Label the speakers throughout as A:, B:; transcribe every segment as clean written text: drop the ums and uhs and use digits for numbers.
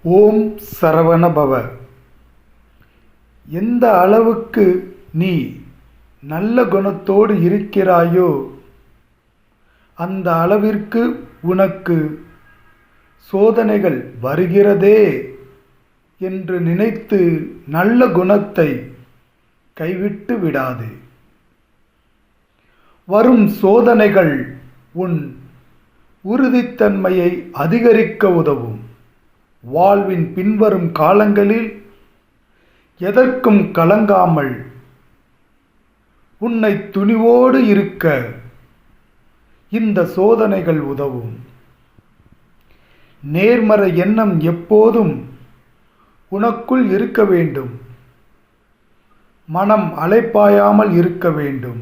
A: ஓம் சரவணபவ. எந்த அளவுக்கு நீ நல்ல குணத்தோடு இருக்கிறாயோ அந்த அளவிற்கு உனக்கு சோதனைகள் வருகிறதே என்று நினைத்து நல்ல குணத்தை கைவிட்டு விடாதே. வரும் சோதனைகள் உன் உறுதித்தன்மையை அதிகரிக்க உதவும். வாழ்வின் பின்வரும் காலங்களில் எதற்கும் கலங்காமல் உன்னை துணிவோடு இருக்க இந்த சோதனைகள் உதவும். நேர்மறை எண்ணம் எப்போதும் உனக்குள் இருக்க வேண்டும். மனம் அலைப்பாயாமல் இருக்க வேண்டும்.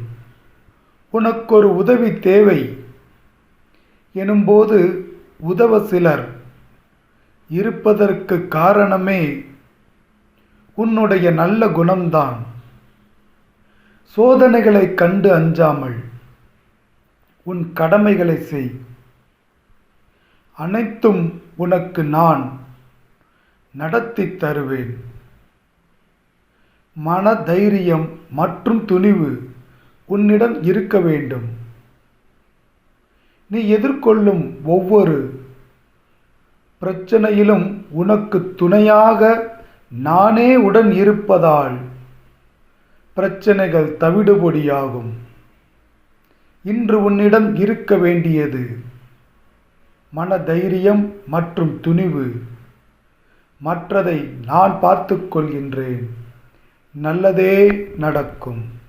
A: உனக்கொரு உதவி தேவை எனும்போது உதவ சிலர் இருப்பதற்கு காரணமே உன்னுடைய நல்ல குணம்தான். சோதனைகளை கண்டு அஞ்சாமல் உன் கடமைகளை செய். அனைத்தும் உனக்கு நான் நடத்தி தருவேன். மன தைரியம் மற்றும் துணிவு உன்னிடம் இருக்க வேண்டும். நீ எதிர்கொள்ளும் ஒவ்வொரு பிரச்சனையிலும் உனக்கு துணையாக நானே உடன் இருப்பதால் பிரச்சனைகள் தவிடுபொடியாகும். இன்று உன்னிடம் இருக்க வேண்டியது மன தைரியம் மற்றும் துணிவு. மற்றதை நான் பார்த்துக் கொள்கின்றேன். நல்லதே நடக்கும்.